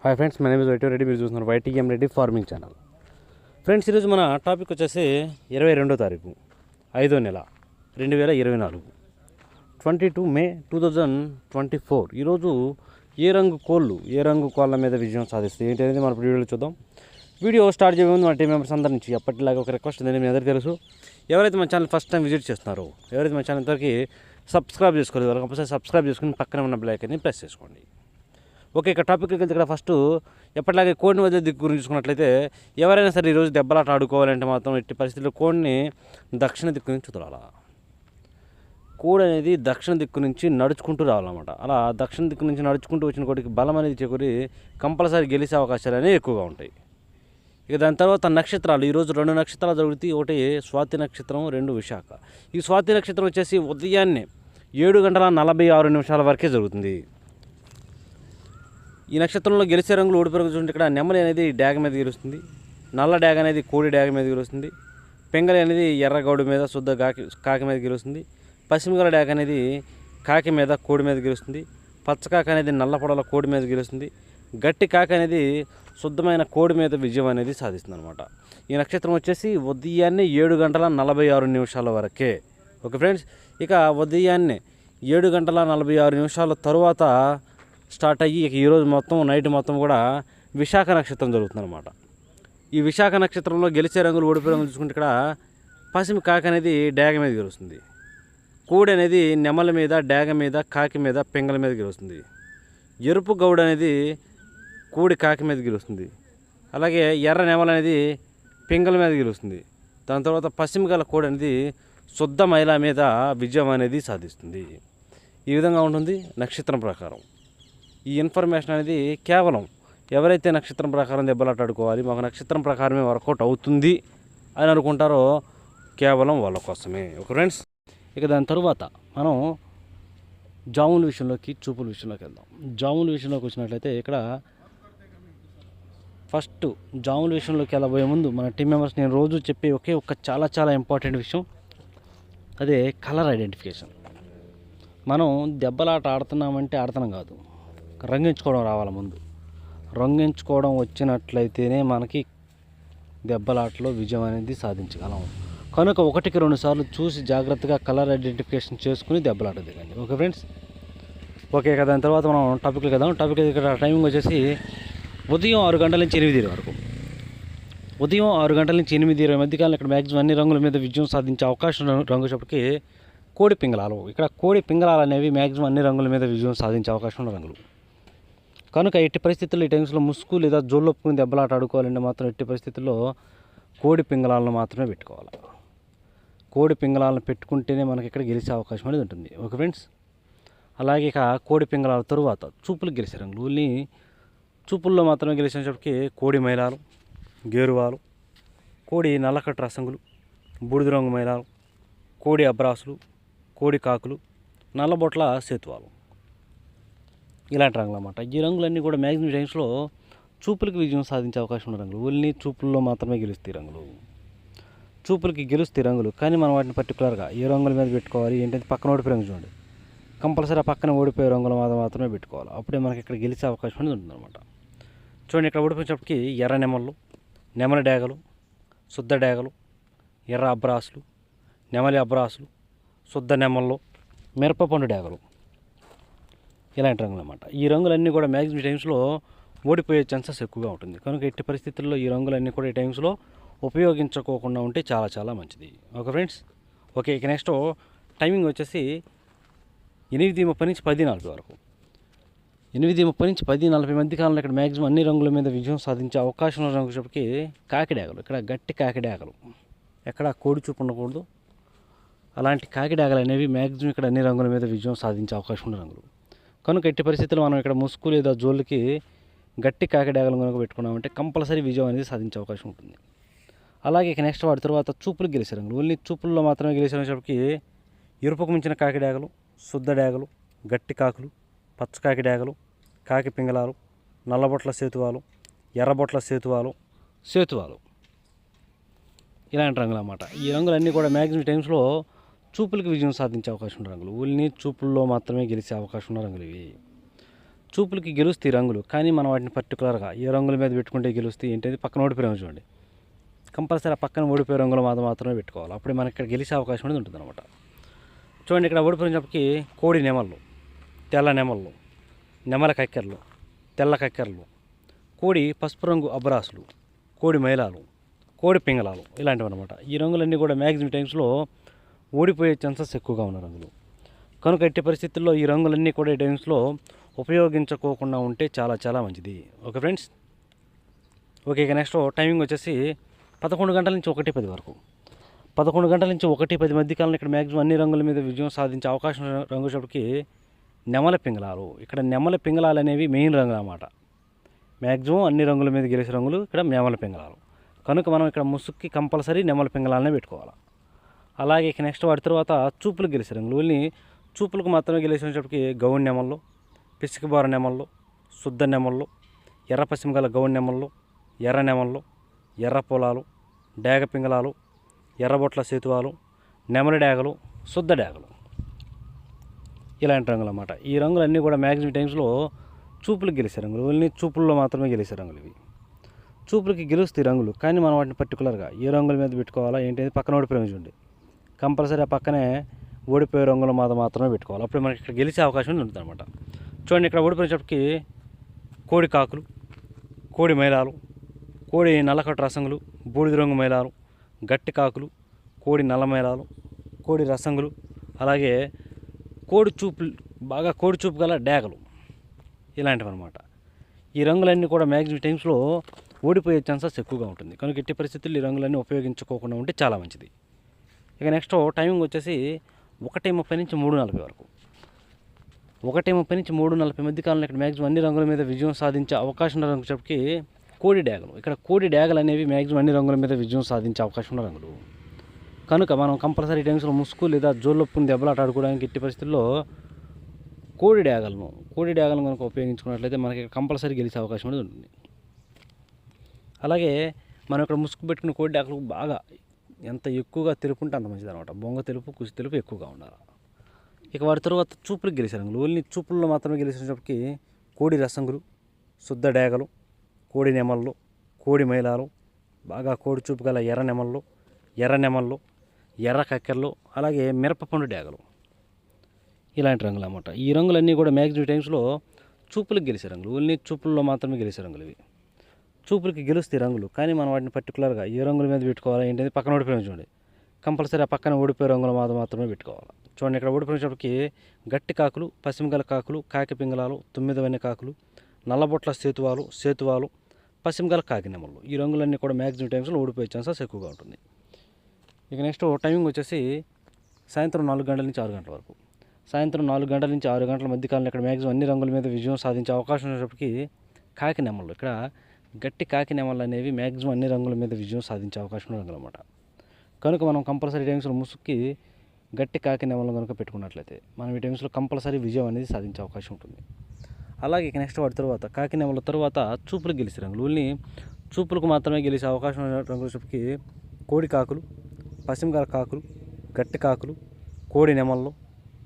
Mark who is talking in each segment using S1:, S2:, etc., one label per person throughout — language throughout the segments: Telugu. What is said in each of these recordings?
S1: Hi friends, my name is YT Reddy. మీరు చూస్తున్నారు YTM Reddy farming channel. Friends, ఈరోజు మన టాపిక్ వచ్చేసి 22వ తారీఖు 5వ నెల 2024, 22 మే 2024. ఈరోజు ఏ రంగు కోళ్ళ మీద విజయం సాధిస్తాయి ఏంటి అనేది మన వీడియోలో చూద్దాం. వీడియో స్టార్ట్ చేయే ముందు మన టీం మెంబర్స్ అందరి నుంచి ఎప్పటిలాగా ఒక రిక్వెస్ట్ ఉంది. మీ అందరికీ తెలుసు, ఎవరైతే మన ఛానల్ ఫస్ట్ టైం విజిట్ చేస్తున్నారో, ఎవరైతే మన ఛానల్ ఇంతవరకు సబ్స్క్రైబ్ చేసుకోలేదు, వాళ్ళకి కంపల్సరీ సబ్స్క్రైబ్ చేసుకుని పక్కన ఉన్న బెల్ ఐకాన్ని ప్రెస్ చేసుకోండి. ఓకే, ఇక టాపిక్కి వెళ్తే ఇక్కడ ఫస్ట్ ఎప్పటిలాగే కోడిని వదిలే దిక్కు గురించి చూసుకున్నట్లయితే, ఎవరైనా సరే ఈరోజు దెబ్బలాట ఆడుకోవాలంటే మాత్రం ఎట్టి పరిస్థితుల్లో కోడిని దక్షిణ దిక్కు నుంచి వదలాలి. కోడి అనేది దక్షిణ దిక్కు నుంచి నడుచుకుంటూ రావాలన్నమాట. అలా దక్షిణ దిక్కు నుంచి నడుచుకుంటూ వచ్చిన కోడికి బలం అనేది చేకూరి కంపల్సరీ గెలిచే అవకాశాలు అనేవి ఎక్కువగా ఉంటాయి. ఇక దాని తర్వాత నక్షత్రాలు, ఈరోజు 2 నక్షత్రాలు జరుగుతాయి. ఒకటి స్వాతి నక్షత్రం, 2 విశాఖ. ఈ స్వాతి నక్షత్రం వచ్చేసి ఉదయాన్నే 7:46 వరకే జరుగుతుంది. ఈ నక్షత్రంలో గెలిచే రంగులు ఓడిపోయి చూడండి. ఇక్కడ నెమలి అనేది డ్యాగ మీద గెలుస్తుంది, నల్ల డ్యాగ అనేది కోడి డ్యాగ మీద గెలుస్తుంది, పెంగలి అనేది ఎర్రగౌడు మీద శుద్ధ కాకి మీద గెలుస్తుంది, పశ్చిమగల డ్యాగ అనేది కాకి మీద కోడి మీద గెలుస్తుంది, పచ్చకాక అనేది నల్ల పొడల కోడి మీద గెలుస్తుంది, గట్టి కాకి అనేది శుద్ధమైన కోడి మీద విజయం అనేది సాధిస్తుంది అనమాట. ఈ నక్షత్రం వచ్చేసి ఉదయాన్నే 7:46 వరకే. ఓకే ఫ్రెండ్స్, ఇక ఉదయాన్నే 7:46 తరువాత స్టార్ట్ అయ్యి ఇక ఈరోజు మొత్తం నైట్ మొత్తం కూడా విశాఖ నక్షత్రం జరుగుతుందన్నమాట. ఈ విశాఖ నక్షత్రంలో గెలిచే రంగులు ఓడిపోయే రంగులు చూసుకుంటే ఇక్కడ పశ్చిమ కాకి అనేది డ్యాగ మీద గెలుస్తుంది, కోడి అనేది నెమల మీద డ్యాగ మీద కాకి మీద పెంగల మీద గెలుస్తుంది, ఎరుపు గౌడ అనేది కోడి కాకి మీద గెలుస్తుంది, అలాగే ఎర్ర నెమల అనేది పెంగల మీద గెలుస్తుంది. దాని తర్వాత పశ్చిమ గల కోడి అనేది శుద్ధ మహిళ మీద విజయం అనేది సాధిస్తుంది. ఈ విధంగా ఉంటుంది నక్షత్రం ప్రకారం. ఈ ఇన్ఫర్మేషన్ అనేది కేవలం ఎవరైతే నక్షత్రం ప్రకారం దెబ్బలాట ఆడుకోవాలి, మాకు నక్షత్రం ప్రకారమే వర్కౌట్ అవుతుంది అని అనుకుంటారో కేవలం వాళ్ళ కోసమే. ఓకే ఫ్రెండ్స్, ఇక దాని తరువాత మనం జాముల విషయంలోకి చూపుల విషయంలోకి వెళ్దాం. జాముల విషయంలోకి వచ్చినట్లయితే ఇక్కడ ఫస్ట్ జాముల విషయంలోకి వెళ్ళబోయే ముందు మన టీం మెంబర్స్ నేను రోజు చెప్పే ఒక చాలా ఇంపార్టెంట్ విషయం, అదే కలర్ ఐడెంటిఫికేషన్. మనం దెబ్బలాట ఆడుతున్నామంటే ఆడుతున్నాం కాదు, రంగించుకోవడం రావాలి. ముందు రంగించుకోవడం వచ్చినట్లయితేనే మనకి దెబ్బలాటలో విజయం అనేది సాధించగలం. కనుక 1కి 2 సార్లు చూసి జాగ్రత్తగా కలర్ ఐడెంటిఫికేషన్ చేసుకుని దెబ్బలాట దిగండి. ఓకే ఫ్రెండ్స్, ఓకే కదా. దాని తర్వాత మనం టాపిక్లు కదా. టాపిక్ ఇక్కడ టైమింగ్ వచ్చేసి ఉదయం 6 గంటల నుంచి 8 వరకు. ఉదయం 6 గంటల నుంచి 8:20 మధ్యకాలంలో ఇక్కడ మ్యాక్సిమం అన్ని రంగుల మీద విజయం సాధించే అవకాశం రంగు చెప్పటికి కోడి పింగళాలు. ఇక్కడ కోడి పింగళాలు అనేవి మ్యాక్సిమం అన్ని రంగుల మీద విజయం సాధించే అవకాశం ఉన్న రంగులు. కనుక ఎట్టి పరిస్థితుల్లో ఈ టైమ్స్లో ముసుగు లేదా జోళ్ళొప్పుకుని దెబ్బలాట ఆడుకోవాలంటే మాత్రం ఎట్టి పరిస్థితుల్లో కోడి పింగళాలను మాత్రమే పెట్టుకోవాలి. కోడి పింగళాలను పెట్టుకుంటేనే మనకి ఇక్కడ గెలిచే అవకాశం అనేది ఉంటుంది. ఓకే ఫ్రెండ్స్, అలాగే ఇక కోడి పింగళాల తరువాత చూపులకు గెలిచే రంగులు. ఓన్లీ చూపుల్లో మాత్రమే గెలిచినప్పటికీ కోడి మైలాలు, గేరువాలు, కోడి నల్లకట్టు రసంగులు, బూడిద రంగు మైలాలు, కోడి అబ్రాసులు, కోడి కాకులు, నల్లబొట్ల సేతువాలు, ఇలాంటి రంగులు అన్నమాట. ఈ రంగులన్నీ కూడా మ్యాక్సిమం టైమ్స్లో చూపులకి విజయం సాధించే అవకాశం ఉన్న రంగులు. ఓన్లీ చూపుల్లో మాత్రమే గెలుస్తాయి రంగులు, చూపులకి గెలుస్తాయి రంగులు. కానీ మనం వాటిని పర్టికులర్గా ఏ రంగుల మీద పెట్టుకోవాలి ఏంటంటే పక్కన ఓడిపోయే రంగు చూడండి, కంపల్సరీ ఆ పక్కన ఓడిపోయే రంగుల మీద మాత్రమే పెట్టుకోవాలి. అప్పుడే మనకి ఇక్కడ గెలిచే అవకాశం అనేది ఉంటుందన్నమాట. చూడండి, ఇక్కడ ఓడిపోయినప్పటికీ ఎర్ర నెమళ్ళు, నెమలి డేగలు, శుద్ధ డేగలు, ఎర్ర అబ్రాసులు, నెమలి అబ్రాసులు, శుద్ధ నెమళ్ళు, మిరపపండు డేగలు, ఇలాంటి రంగులు అన్నమాట. ఈ రంగులన్నీ కూడా మ్యాక్సిమం టైమ్స్లో ఓడిపోయే ఛాన్సెస్ ఎక్కువగా ఉంటుంది. కనుక ఎట్టి పరిస్థితుల్లో ఈ రంగులన్నీ కూడా ఈ టైమ్స్లో ఉపయోగించుకోకుండా ఉంటే చాలా మంచిది. Okay friends, okay. ఇక నెక్స్ట్ టైమింగ్ వచ్చేసి 8:30 నుంచి 10:40 వరకు. 8:30 నుంచి 10:40 మధ్య కాలంలో ఇక్కడ మ్యాక్సిమం అన్ని రంగుల మీద విజయం సాధించే అవకాశం ఉన్న రంగు చెప్పి కాకిడాగలు. ఇక్కడ గట్టి కాకిడాగలు, ఎక్కడ కోడి చూపు ఉండకూడదు. అలాంటి కాకిడాగలు అనేవి మ్యాక్సిమం ఇక్కడ అన్ని రంగుల మీద విజయం సాధించే అవకాశం ఉన్న రంగులు. కనుక ఎట్టి పరిస్థితుల్లో మనం ఇక్కడ ముసుగు లేదా జోళ్ళకి గట్టి కాకిడాగలు కనుక పెట్టుకున్నామంటే కంపల్సరీ విజయం అనేది సాధించే అవకాశం ఉంటుంది. అలాగే ఇక నెక్స్ట్ వాటి తర్వాత చూపులకు గెలిచే రంగులు. ఓన్లీ చూపుల్లో మాత్రమే గెలిచేటప్పటికి ఎరుపుకు మించిన కాకిడాగలు, శుద్ధ డేగలు, గట్టి కాకులు, పచ్చకాకి డేగలు, కాకి పింగళాలు, నల్లబొట్ల సేతువాలు, ఎర్రబొట్ల సేతువాలు, ఇలాంటి రంగులు అన్నమాట. ఈ రంగులన్నీ కూడా మ్యాక్సిమం టైమ్స్లో చూపులకు విజయం సాధించే అవకాశం ఉన్న రంగులు. ఓన్లీ చూపుల్లో మాత్రమే గెలిచే అవకాశం ఉన్న రంగులు ఇవి. చూపులకి గెలుస్తాయి రంగులు, కానీ మనం వాటిని పర్టికులర్గా ఏ రంగుల మీద పెట్టుకుంటే గెలుస్తాయి ఏంటంటే పక్కన ఓడిపోయే రంగు చూడండి. కంపల్సరీ ఆ పక్కన ఓడిపోయే రంగులు మాత్రమే పెట్టుకోవాలి. అప్పుడే మనకి ఇక్కడ గెలిచే అవకాశం అనేది ఉంటుంది అనమాట. చూడండి, ఇక్కడ ఓడిపోయినప్పటికీ కోడి నెమళ్ళు, తెల్ల నెమళ్ళు, నెమల కక్కెరలు, తెల్ల కక్కెరలు, కోడి పసుపు రంగు అబ్రాసులు, కోడి మైలాలు, కోడి పింగళాలు ఇలాంటివి అనమాట. ఈ రంగులన్నీ కూడా మ్యాక్సిమం టైమ్స్లో ఓడిపోయే ఛాన్సెస్ ఎక్కువగా ఉన్న రంగులు. కనుక ఎట్టి పరిస్థితుల్లో ఈ రంగులన్నీ కూడా ఈ టైమ్స్లో ఉపయోగించుకోకుండా ఉంటే చాలా చాలా మంచిది. Okay friends. ఓకే, ఇక నెక్స్ట్ టైమింగ్ వచ్చేసి 11 గంటల నుంచి 1:10 వరకు. 11 గంటల నుంచి 1:10 మధ్య కాలంలో ఇక్కడ మ్యాక్సిమం అన్ని రంగుల మీద విజయం సాధించే అవకాశం రంగు వచ్చేప్పటికి నెమల పింగళాలు. ఇక్కడ నెమల పింగళాలు అనేవి మెయిన్ రంగులు అన్నమాట. మ్యాక్సిమం అన్ని రంగుల మీద గెలిచే రంగులు ఇక్కడ నెమల పింగళాలు. కనుక మనం ఇక్కడ ముసుగుకి కంపల్సరీ నెమల పింగళాలనే పెట్టుకోవాలి. అలాగే ఇక నెక్స్ట్ వాటి తర్వాత చూపులకు గెలిచే రంగులు, ఓన్లీ చూపులకు మాత్రమే గెలిచేటప్పటికి గౌన్ నెమళ్ళు, పిసికిబార నెమళ్ళు, శుద్ధ నెమళ్ళు, ఎర్ర పశ్చిమ గల గౌన్ నెమళ్ళు, ఎర్ర నెమళ్ళు, ఎర్ర పొలాలు, డేగ పింగళాలు, ఎర్రబొట్ల సేతువాలు, నెమలి డేగలు, శుద్ధ డేగలు ఇలాంటి రంగులు అన్నమాట. ఈ రంగులన్నీ కూడా మ్యాక్సిమం టైమ్స్లో చూపులకు గెలిచే రంగులు, ఓన్లీ చూపుల్లో మాత్రమే గెలిచే రంగులు ఇవి. చూపులకి గెలుస్తాయి రంగులు, కానీ మనం వాటిని పర్టికులర్గా ఏ రంగుల మీద పెట్టుకోవాలా ఏంటి పక్కన ఓడిపోయే రంగు చూడండి. కంపల్సరీ ఆ పక్కనే ఓడిపోయే రంగుల మీద మాత్రమే పెట్టుకోవాలి. అప్పుడు మనకి ఇక్కడ గెలిచే అవకాశం ఉంటుంది అనమాట. చూడండి, ఇక్కడ ఓడిపోయినప్పటికీ కోడి కాకులు, కోడి మైలాలు, కోడి నల్లకట్టు రసంగులు, బూడిద రంగు మైలాలు, గట్టి కాకులు, కోడి నల్ల మైలాలు, కోడి రసంగులు, అలాగే కోడి చూపులు బాగా కోడి చూపు గల డేగలు ఇలాంటివి అనమాట. ఈ రంగులన్నీ కూడా మ్యాక్సిమం టైమ్స్లో ఓడిపోయే ఛాన్సెస్ ఎక్కువగా ఉంటుంది. కనుక ఎట్టి పరిస్థితుల్లో ఈ రంగులన్నీ ఉపయోగించుకోకుండా ఉంటే చాలా మంచిది. ఇక నెక్స్ట్ టైమింగ్ వచ్చేసి 1:30 నుంచి 3:40 వరకు. 1:30 నుంచి 3:40 మధ్య కాలంలో ఇక్కడ మ్యాక్సిమం అన్ని రంగుల మీద విజయం సాధించే అవకాశం ఉన్న రంగు చెప్పి కోడి డేగలు. ఇక్కడ కోడి డేగలు అనేవి మ్యాక్సిమం అన్ని రంగుల మీద విజయం సాధించే అవకాశం ఉన్న రంగులు. కనుక మనం కంపల్సరీ టైమ్స్లో ముసుగు లేదా జోళ్ళొప్పుని దెబ్బలాట ఆడుకోవడానికి ఎట్టి పరిస్థితుల్లో కోడి డేగలను కనుక ఉపయోగించుకున్నట్లయితే మనకి కంపల్సరీ గెలిచే అవకాశం అనేది ఉంటుంది. అలాగే మనం ఇక్కడ ముసుగు పెట్టుకున్న కోడి డేగలు బాగా ఎంత ఎక్కువగా తెలుపు ఉంటే అంత మంచిది అనమాట. బొంగ తెలుపు, కుసి తెలుపు ఎక్కువగా ఉండాలి. ఇక వాటి తర్వాత చూపులకు గెలిచే రంగులు, ఓన్లీ చూపుల్లో మాత్రమే గెలిచేటప్పటికి కోడి రసంగులు, శుద్ధ డేగలు, కోడి నెమళ్ళు, కోడి మైలాలు, బాగా కోడి చూపు గల ఎర్ర నెమళ్ళు, ఎర్ర కక్కెరలు, అలాగే మిరపపండు డేగలు ఇలాంటి రంగులు అన్నమాట. ఈ రంగులన్నీ కూడా మ్యాక్సిమం టైమ్స్లో చూపులకు గెలిచే రంగులు, ఓన్లీ చూపుల్లో మాత్రమే గెలిచే రంగులు ఇవి. చూపులకి గెలుస్తాయి రంగులు, కానీ మనం వాటిని పర్టికులర్గా ఏ రంగుల మీద పెట్టుకోవాలి ఏంటంటే పక్కన ఓడిపోయిన చూడండి. కంపల్సరీ ఆ పక్కన ఓడిపోయే రంగుల మాత్రమే పెట్టుకోవాలి. చూడండి, ఇక్కడ ఓడిపోయినప్పటికి గట్టి కాకులు, పశ్చిమగల కాకులు, కాకి పింగళాలు, 9 కాకులు, నల్లబొట్ల సేతువాలు, పశ్చిమగల కాకి నెమళ్ళు ఈ రంగులన్నీ కూడా మ్యాక్సిమం టైమ్స్లో ఓడిపోయే ఛాన్సెస్ ఎక్కువగా ఉంటుంది. ఇక నెక్స్ట్ టైమింగ్ వచ్చేసి సాయంత్రం 4 గంటల నుంచి 6 గంటల వరకు. సాయంత్రం 4 గంటల నుంచి 6 గంటల మధ్య కాలంలో ఇక్కడ మ్యాక్సిమం అన్ని రంగుల మీద విజయం సాధించే అవకాశం ఉన్నప్పటికీ కాకి నెమళ్ళు, ఇక్కడ గట్టి కాకి నెమళ్ళు అనేవి మ్యాక్సిమం అన్ని రంగుల మీద విజయం సాధించే అవకాశం ఉన్న రంగులు అన్నమాట. కనుక మనం కంపల్సరీ టైమ్స్లో ముసుగుకి గట్టి కాకి నెమళ్ళు కనుక పెట్టుకున్నట్లయితే మనం ఈ టైమ్స్లో కంపల్సరీ విజయం అనేది సాధించే అవకాశం ఉంటుంది. అలాగే ఇక నెక్స్ట్ వాటి తర్వాత కాకి నెమళ్ళ తర్వాత చూపులకు గెలిచే రంగులు, ఓన్లీ చూపులకు మాత్రమే గెలిచే అవకాశం ఉన్న రంగులు చెప్పి కోడి కాకులు, పశ్చిమగల కాకులు, గట్టి కాకులు, కోడి నెమళ్ళు,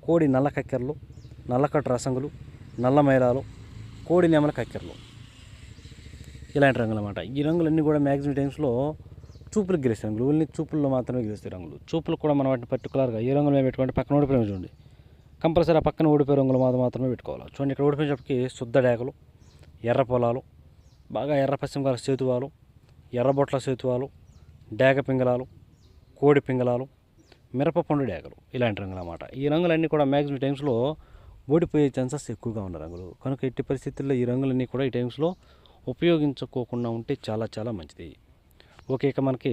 S1: కోడి నల్ల కక్కెరలు, నల్లకట్టు రసంగులు, నల్ల మైలాలు, కోడి నెమల కక్కెరలు ఇలాంటి రంగులు అన్నమాట. ఈ రంగులన్నీ కూడా మ్యాక్సిమం టైమ్స్లో చూపులకు గెలిచే రంగులు, ఓన్లీ చూపుల్లో మాత్రమే గెలుస్తాయి రంగులు. చూపులకు కూడా మనం వాటిని పర్టికులర్గా ఏ రంగులు పెట్టుకుంటే పక్కన ఓడిపోయిన చూడండి. కంపల్సరీ ఆ పక్కన ఓడిపోయే రంగులు మాత్రమే పెట్టుకోవాలి. చూడండి, ఇక్కడ ఓడిపోయినప్పటికి శుద్ధ డేగలు, ఎర్ర పొలాలు, బాగా ఎర్ర పశ్చిమగల సేతువాలు, ఎర్రబొట్ల సేతువాలు, డేగ పింగళాలు, కోడి పింగళాలు, మిరపపండు డేగలు ఇలాంటి రంగులు అన్నమాట. ఈ రంగులన్నీ కూడా మ్యాక్సిమం టైమ్స్లో ఓడిపోయే ఛాన్సెస్ ఎక్కువగా ఉన్న రంగులు. కనుక ఎట్టి పరిస్థితుల్లో ఈ రంగులన్నీ కూడా ఈ టైమ్స్లో ఉపయోగించుకోకుండా ఉంటే చాలా చాలా మంచిది. ఓకే, ఇక మనకి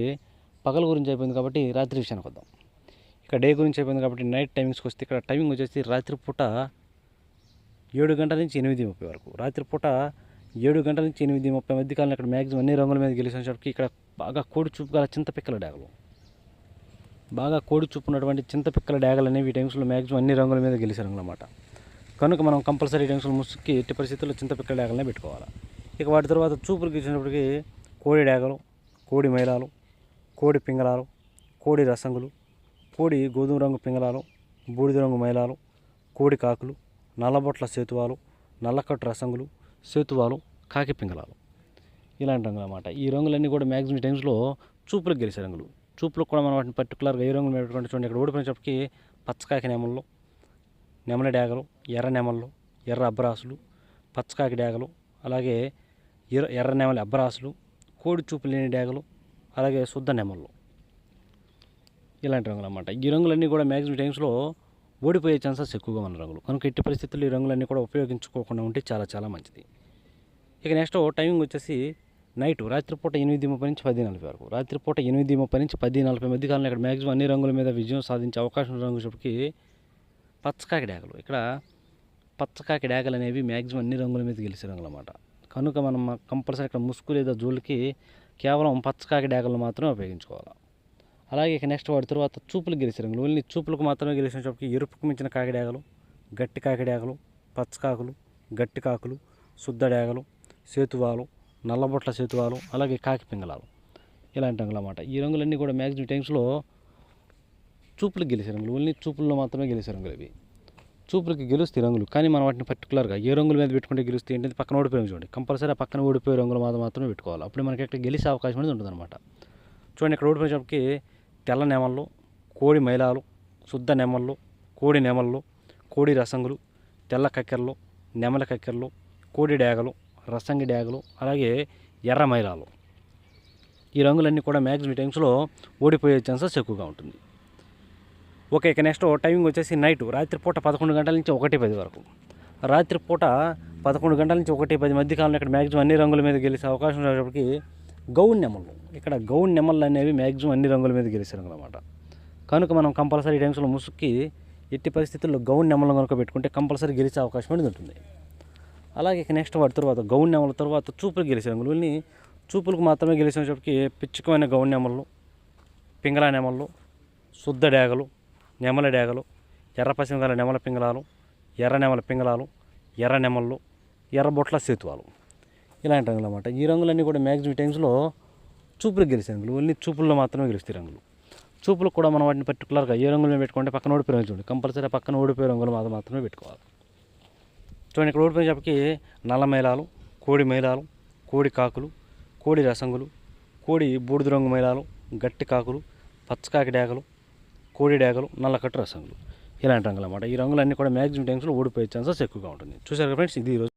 S1: పగల గురించి అయిపోయింది కాబట్టి రాత్రి విషయానికి వద్దాం. ఇక డే గురించి అయిపోయింది కాబట్టి నైట్ టైమింగ్స్కి వస్తే ఇక్కడ టైమింగ్ వచ్చేసి రాత్రిపూట 7 గంటల నుంచి 8:30 వరకు. రాత్రిపూట 7 గంటల నుంచి 8:30 మధ్య కాలంలో ఇక్కడ మ్యాక్సిమం అన్ని రంగుల మీద గెలిచేసరికి ఇక్కడ బాగా కోడి చూపు గల చింతపిక్కల డేగలు, బాగా కోడి చూపు ఉన్నటువంటి చింతపిక్కల డేగలు అనేవి ఈ టైమ్స్లో మ్యాక్సిమం అన్ని రంగుల మీద గెలిచే రంగులు అన్నమాట. కనుక మనం కంపల్సరీ టైమ్స్లో ముసుగుకి ఎట్టి పరిస్థితుల్లో చింతపిక్కల డేగలనే పెట్టుకోవాలి. ఇక వాటి తర్వాత చూపులకు ఇచ్చినప్పటికీ కోడి డేగలు, కోడి మైలాలు, కోడి పింగళాలు, కోడి రసంగులు, కోడి గోధుమ రంగు పింగళాలు, బూడిద రంగు మైలాలు, కోడి కాకులు, నల్లబొట్ల సేతువాలు, నల్లకట్టు రసంగులు, సేతువాలు, కాకి పింగళాలు ఇలాంటి రంగులు అన్నమాట. ఈ రంగులన్నీ కూడా మ్యాక్సిమం టైమ్స్లో చూపులకు గెలిచే రంగులు. చూపులకు కూడా మనం వాటిని పర్టికులర్గా ఏ రంగులు పెట్టుకుంటే చూడండి, ఇక్కడ ఓడిపోయినప్పటికీ పచ్చకాకి నెమళ్ళు, నెమల డేగలు, ఎర్ర నెమళ్ళు, ఎర్ర అబ్బరాసులు, పచ్చకాకి డేగలు, అలాగే ఎర్ర నెమలి అబ్బరాసులు, కోడి చూపు లేని డేగలు, అలాగే శుద్ధ నెమళ్ళు ఇలాంటి రంగులు అన్నమాట. ఈ రంగులన్నీ కూడా మ్యాక్సిమం టైమ్స్లో ఓడిపోయే ఛాన్సెస్ ఎక్కువగా ఉన్న రంగులు. కనుక ఎట్టి పరిస్థితుల్లో ఈ రంగులన్నీ కూడా ఉపయోగించుకోకుండా ఉంటే చాలా చాలా మంచిది. ఇక నెక్స్ట్ టైమింగ్ వచ్చేసి నైట్ రాత్రిపూట 8:30 నుంచి 10:40 వరకు. రాత్రిపూట 8:30 నుంచి 10:40 మధ్య కాలంలో ఇక్కడ మ్యాక్సిమం అన్ని రంగుల మీద విజయం సాధించే అవకాశం ఉన్న రంగు చెప్పి పచ్చకాకి డేగలు. ఇక్కడ పచ్చకాకి డేగలు అనేవి మ్యాక్సిమం అన్ని రంగుల మీద గెలిచే రంగులు అన్నమాట. కనుక మనం కంపల్సరీ ఇక్కడ ముసుగు లేదా జోలికి కేవలం పచ్చకాకి డేగలను మాత్రమే ఉపయోగించుకోవాలి. అలాగే ఇక నెక్స్ట్ వాటి తర్వాత చూపులకు గెలిచే రంగులు. ఓన్లీ చూపులకు మాత్రమే గెలిచినప్పటికీ ఎరుపుకు మించిన కాకి డేగలు, గట్టి కాకి డేగలు, పచ్చకాకులు, గట్టి కాకులు, శుద్ధ డేగలు, సేతువాలు, నల్లబొట్ల సేతువాలు, అలాగే కాకి పింగళాలు ఇలాంటి రంగులు అన్నమాట. ఈ రంగులన్నీ కూడా మ్యాక్సిమం టైమ్స్లో చూపులకు గెలిచే రంగులు. ఓన్లీ చూపుల్లో మాత్రమే గెలిచే రంగులు ఇవి. చూపులకి గెలుస్తాయి రంగులు, కానీ మనం వాటిని పర్టికులర్గా ఏ రంగుల మీద పెట్టుకుంటే గెలుస్తాయి ఏంటంటే పక్కన ఓడిపోయి చూడండి, కంపల్సరీ ఆ పక్కన ఓడిపోయే రంగులు మాత్రమే పెట్టుకోవాలి. అప్పుడు మనకి ఇక్కడ గెలిచే అవకాశం అనేది ఉంటుందన్నమాట. చూడండి, ఇక్కడ ఓడిపోయేటప్పటికి తెల్ల నెమళ్ళు, కోడి మైలాలు, శుద్ధ నెమళ్ళు, కోడి నెమళ్ళు, కోడి రసంగులు, తెల్ల కక్కెరలు, నెమల కక్కెరలు, కోడి డేగలు, రసంగి డేగలు, అలాగే ఎర్ర మైలాలు ఈ రంగులన్నీ కూడా మ్యాక్సిమం టైమ్స్లో ఓడిపోయే ఛాన్సెస్ ఎక్కువగా ఉంటుంది. ఓకే, ఇక నెక్స్ట్ టైమింగ్ వచ్చేసి నైట్ రాత్రిపూట 11 గంటల నుంచి 1:10 వరకు. రాత్రిపూట 11 గంటల నుంచి 1:10 మధ్య కాలంలో ఇక్కడ మ్యాక్సిమం అన్ని రంగుల మీద గెలిచే అవకాశం ఉన్నప్పటికీ గౌన్ నెమళ్ళు. ఇక్కడ గౌన్ నెమళ్ళు అనేవి మ్యాక్సిమం అన్ని రంగుల మీద గెలిచే రంగులు అన్నమాట. కనుక మనం కంపల్సరీ టైమ్స్లో ముసుక్కి ఎట్టి పరిస్థితుల్లో గౌన్ నెమళ్ళు కనుక పెట్టుకుంటే కంపల్సరీ గెలిచే అవకాశం అనేది ఉంటుంది. అలాగే ఇక నెక్స్ట్ వాటి తర్వాత గౌన్ నెమల తర్వాత చూపులకు గెలిచే రంగులు. ఇన్ని చూపులకు మాత్రమే గెలిచినప్పటికీ పిచ్చుకమైన గౌన్ నెమళ్ళు, పింగళా నెమళ్ళు, శుద్ధ డేగలు, నెమల డేగలు, ఎర్ర పసింగల నెమల పింగళాలు, ఎర్ర నెమల పింగళాలు, ఎర్ర నెమళ్ళు, ఎర్ర బొట్ల సేతువాలు ఇలాంటి రంగులు అన్నమాట. ఈ రంగులన్నీ కూడా మ్యాక్సిమం టైమ్స్లో చూపులకు గెలిచే రంగులు. ఓన్లీ చూపుల్లో మాత్రమే గెలుస్తాయి రంగులు. చూపులకు కూడా మనం వాటిని పర్టికులర్గా ఏ రంగులు పెట్టుకుంటే పక్కన ఓడిపోయే చూడండి, కంపల్సరీ పక్కన ఓడిపోయే రంగులు మాత్రమే పెట్టుకోవాలి. చూడండి, ఇక్కడ ఓడిపోయేటప్పటికి నల్ల మైలాలు, కోడి మైలాలు, కోడి కాకులు, కోడి రసంగులు, కోడి బూడిద రంగు మైలాలు, గట్టి కాకులు, పచ్చకాకి డేగలు, కోడి డేగలు, నల్లకట్టు రసంగులు ఇలాంటి రంగులు అన్నమాట. ఈ రంగులన్నీ కూడా మ్యాక్సిమం టైమ్స్లో ఓడిపోయే ఛాన్సెస్ ఎక్కువగా ఉంటుంది. చూసారు ఫ్రెండ్స్, ఇది ఈరోజు